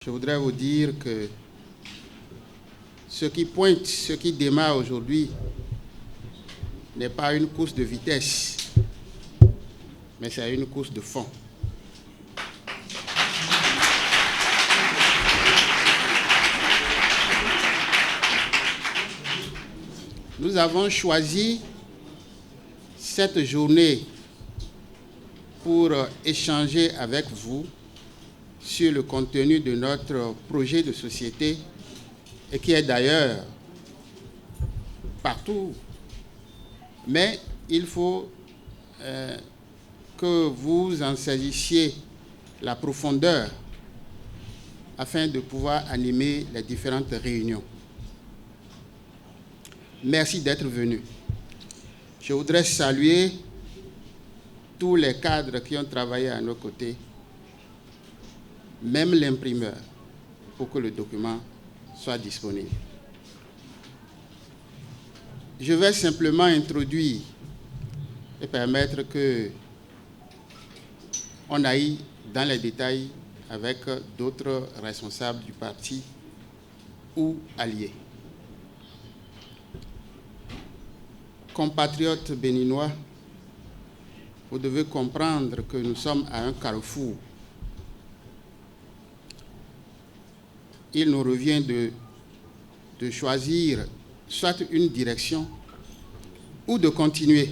Je voudrais vous dire que ce qui pointe, ce qui démarre aujourd'hui n'est pas une course de vitesse, mais c'est une course de fond. Nous avons choisi cette journée pour échanger avec vous sur le contenu de notre projet de société et qui est d'ailleurs partout. Mais il faut que vous en saisissiez la profondeur afin de pouvoir animer les différentes réunions. Merci d'être venus. Je voudrais saluer tous les cadres qui ont travaillé à nos côtés, même l'imprimeur, pour que le document soit disponible. Je vais simplement introduire et permettre qu'on aille dans les détails avec d'autres responsables du parti ou alliés. Compatriotes béninois, vous devez comprendre que nous sommes à un carrefour. Il nous revient de choisir soit une direction ou de continuer.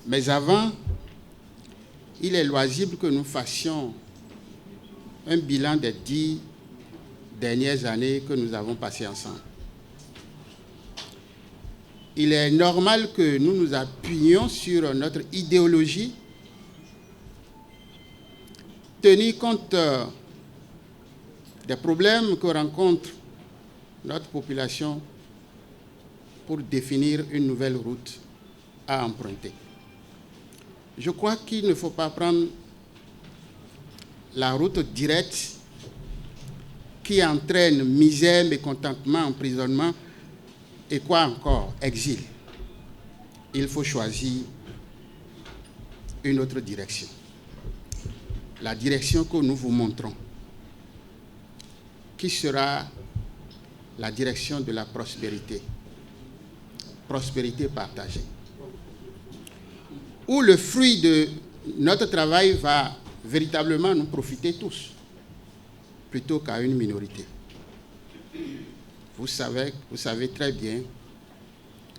Mais avant, il est loisible que nous fassions un bilan des 10 dernières années que nous avons passées ensemble. Il est normal que nous nous appuyions sur notre idéologie, tenir compte des problèmes que rencontre notre population pour définir une nouvelle route à emprunter. Je crois qu'il ne faut pas prendre la route directe qui entraîne misère, mécontentement, emprisonnement et quoi encore, exil. Il faut choisir une autre direction. La direction que nous vous montrons, qui sera la direction de la prospérité. Prospérité partagée. Où le fruit de notre travail va véritablement nous profiter tous, plutôt qu'à une minorité. Vous savez très bien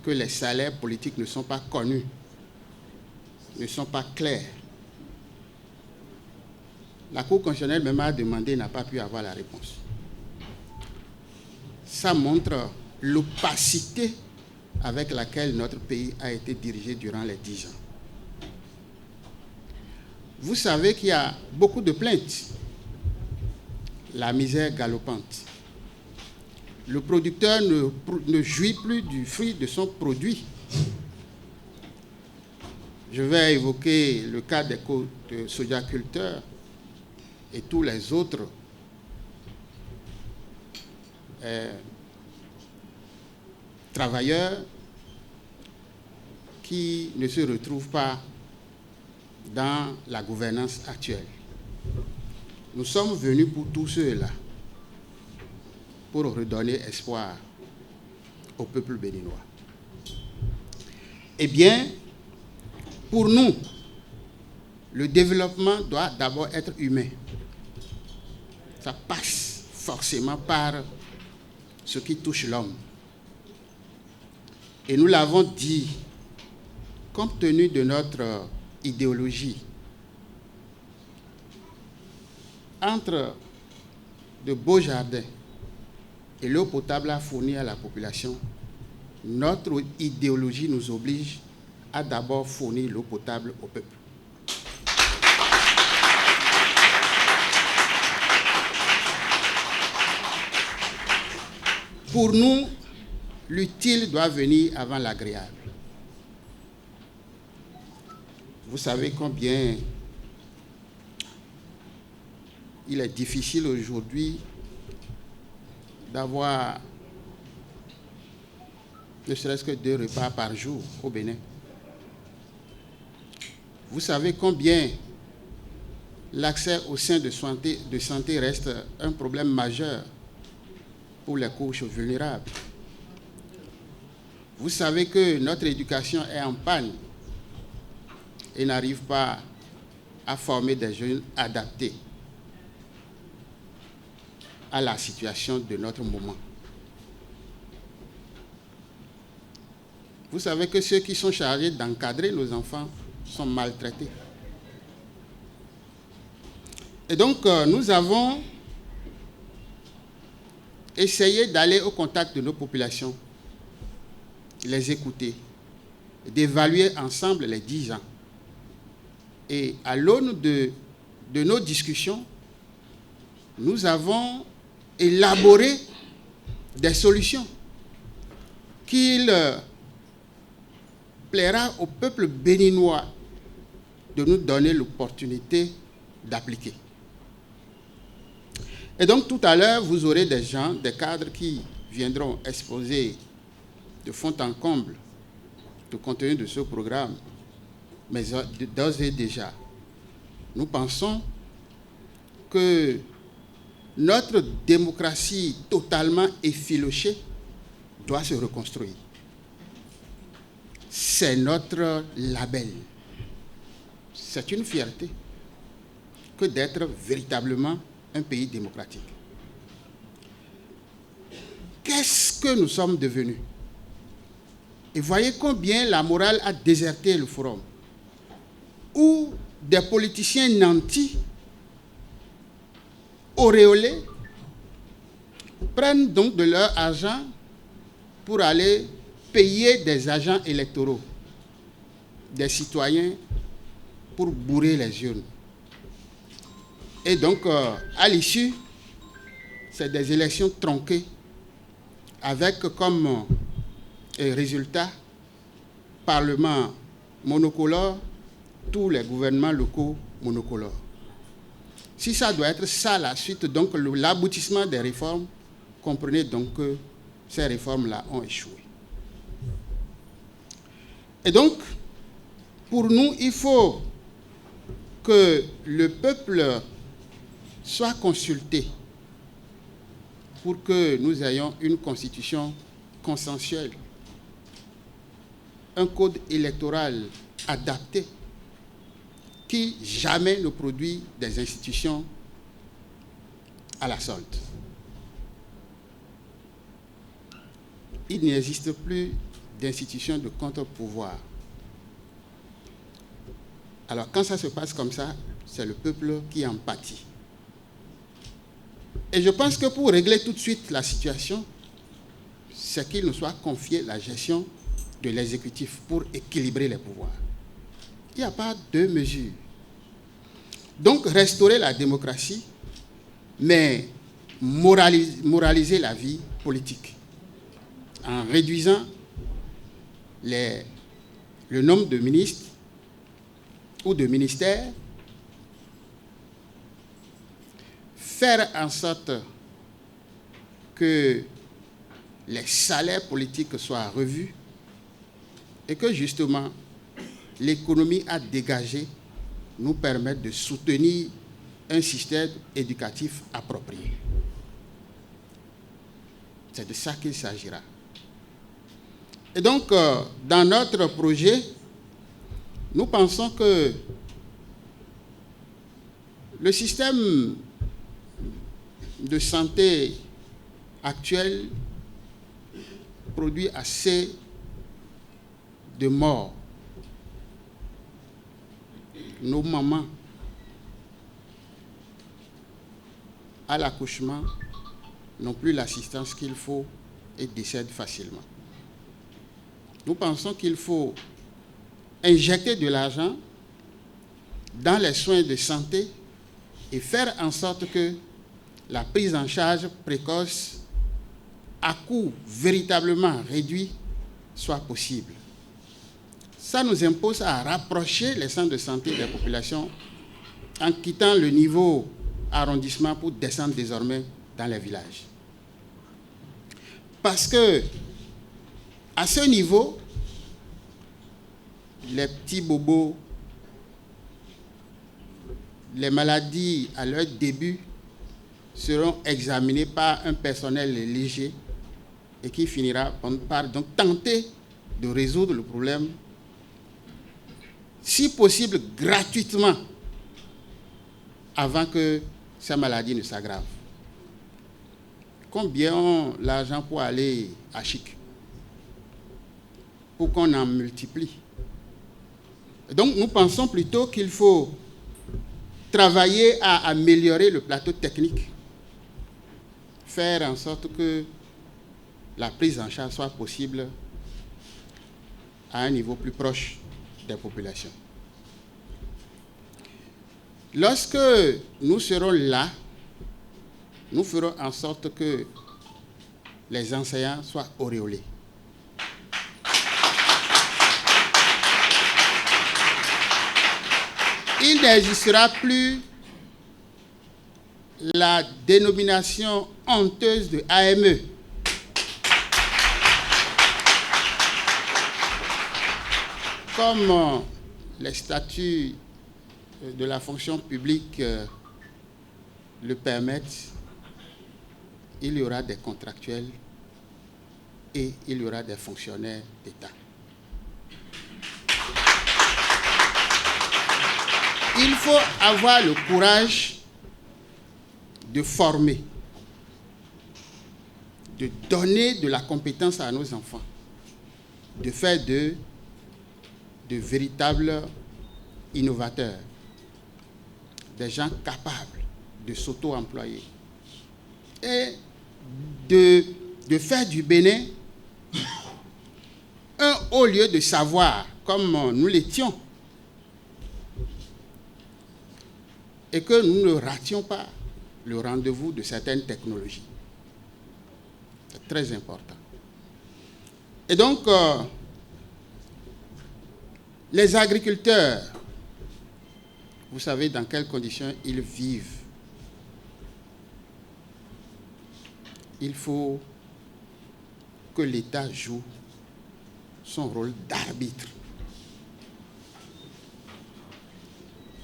que les salaires politiques ne sont pas connus, ne sont pas clairs. La Cour constitutionnelle même a demandé, n'a pas pu avoir la réponse. Ça montre l'opacité avec laquelle notre pays a été dirigé durant les 10 ans. Vous savez qu'il y a beaucoup de plaintes. La misère galopante. Le producteur ne jouit plus du fruit de son produit. Je vais évoquer le cas des sojaculteurs et tous les autres travailleurs qui ne se retrouvent pas dans la gouvernance actuelle. Nous sommes venus pour tous ceux-là, pour redonner espoir au peuple béninois. Eh bien, pour nous, le développement doit d'abord être humain. Ça passe forcément par ce qui touche l'homme. Et nous l'avons dit, compte tenu de notre idéologie, entre de beaux jardins et l'eau potable à fournir à la population, notre idéologie nous oblige à d'abord fournir l'eau potable au peuple. Pour nous, l'utile doit venir avant l'agréable. Vous savez combien il est difficile aujourd'hui d'avoir ne serait-ce que 2 repas par jour au Bénin. Vous savez combien l'accès aux soins de santé reste un problème majeur pour les couches vulnérables. Vous savez que notre éducation est en panne et n'arrive pas à former des jeunes adaptés à la situation de notre moment. Vous savez que ceux qui sont chargés d'encadrer nos enfants sont maltraités. Et donc, nous avons essayé d'aller au contact de nos populations, les écouter, d'évaluer ensemble les 10 ans. Et à l'aune de nos discussions, nous avons élaboré des solutions qu'il plaira au peuple béninois de nous donner l'opportunité d'appliquer. Et donc tout à l'heure, vous aurez des gens, des cadres qui viendront exposer de fond en comble le contenu de ce programme. Mais d'ores et déjà, nous pensons que notre démocratie totalement effilochée doit se reconstruire. C'est notre label. C'est une fierté que d'être véritablement un pays démocratique. Qu'est-ce que nous sommes devenus? Et voyez combien la morale a déserté le forum, où des politiciens nantis, auréolés, prennent donc de leur argent pour aller payer des agents électoraux, des citoyens, pour bourrer les urnes. Et donc, à l'issue, c'est des élections tronquées, avec comme résultat, Parlement monocolore, tous les gouvernements locaux monocolores. Si ça doit être ça la suite, donc l'aboutissement des réformes, comprenez donc que ces réformes-là ont échoué. Et donc, pour nous, il faut que le peuple soit consulté pour que nous ayons une constitution consensuelle, un code électoral adapté qui jamais ne produit des institutions à la solde. Il n'existe plus d'institutions de contre-pouvoir. Alors, quand ça se passe comme ça, c'est le peuple qui en pâtit. Et je pense que pour régler tout de suite la situation, c'est qu'il nous soit confié la gestion de l'exécutif pour équilibrer les pouvoirs. Il n'y a pas deux mesures. Donc, restaurer la démocratie, mais moraliser la vie politique en réduisant le nombre de ministres ou de ministères, faire en sorte que les salaires politiques soient revus et que justement l'économie à dégager nous permette de soutenir un système éducatif approprié. C'est de ça qu'il s'agira. Et donc, dans notre projet, nous pensons que le système de santé actuel produit assez de morts. Nos mamans, à l'accouchement, n'ont plus l'assistance qu'il faut et décèdent facilement. Nous pensons qu'il faut injecter de l'argent dans les soins de santé et faire en sorte que la prise en charge précoce à coût véritablement réduit soit possible. Ça nous impose à rapprocher les centres de santé des populations en quittant le niveau arrondissement pour descendre désormais dans les villages. Parce que, à ce niveau, les petits bobos les maladies à leur début seront examinées par un personnel léger et qui finira par donc tenter de résoudre le problème, si possible gratuitement, avant que ces maladies ne s'aggravent. Combien ont l'argent pour aller à Chic? Pour qu'on en multiplie. Donc nous pensons plutôt qu'il faut travailler à améliorer le plateau technique, faire en sorte que la prise en charge soit possible à un niveau plus proche des populations. Lorsque nous serons là, nous ferons en sorte que les enseignants soient auréolés. Il n'existera plus la dénomination honteuse de AME. Comme les statuts de la fonction publique le permettent, il y aura des contractuels et il y aura des fonctionnaires d'État. Il faut avoir le courage de former, de donner de la compétence à nos enfants, de faire de véritables innovateurs, des gens capables de s'auto-employer et de faire du Bénin un haut lieu de savoir, comme nous l'étions, et que nous ne rations pas le rendez-vous de certaines technologies. C'est très important. Et donc, les agriculteurs, vous savez dans quelles conditions ils vivent. Il faut que l'État joue son rôle d'arbitre.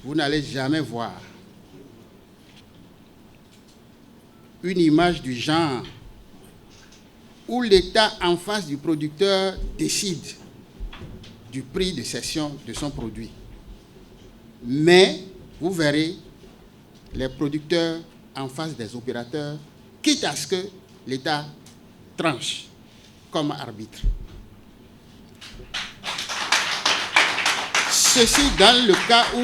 Vous n'allez jamais voir une image du genre où l'État en face du producteur décide du prix de cession de son produit. Mais vous verrez les producteurs en face des opérateurs, quitte à ce que l'État tranche comme arbitre. Ceci dans le cas où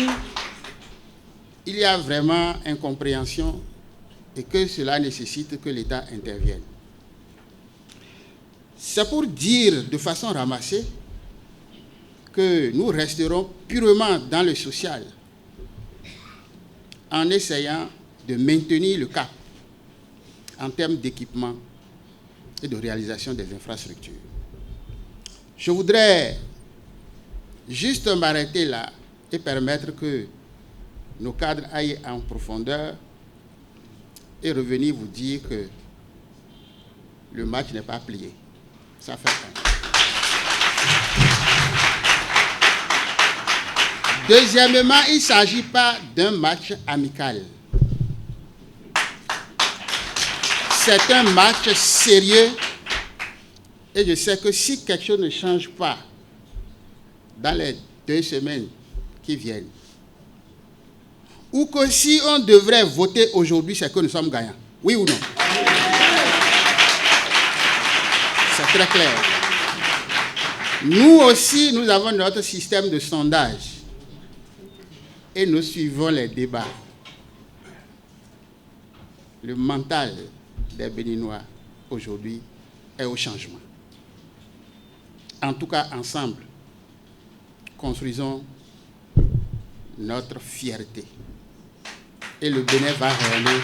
il y a vraiment incompréhension et que cela nécessite que l'État intervienne. C'est pour dire de façon ramassée que nous resterons purement dans le social en essayant de maintenir le cap en termes d'équipement et de réalisation des infrastructures. Je voudrais juste m'arrêter là et permettre que nos cadres aillent en profondeur et revenir vous dire que le match n'est pas plié. Ça fait un. Deuxièmement, il ne s'agit pas d'un match amical. C'est un match sérieux et je sais que si quelque chose ne change pas dans les 2 semaines qui viennent, ou que si on devrait voter aujourd'hui, c'est que nous sommes gagnants. Oui ou non? C'est très clair. Nous aussi, nous avons notre système de sondage et nous suivons les débats. Le mental des Béninois aujourd'hui est au changement. En tout cas, ensemble, construisons notre fierté. Et le Bénin va régner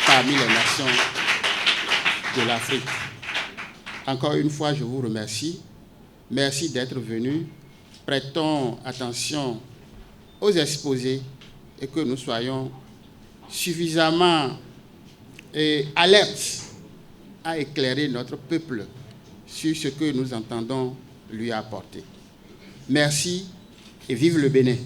parmi les nations de l'Afrique. Encore une fois, je vous remercie. Merci d'être venus. Prêtons attention aux exposés et que nous soyons suffisamment alertes à éclairer notre peuple sur ce que nous entendons lui apporter. Merci et vive le Bénin.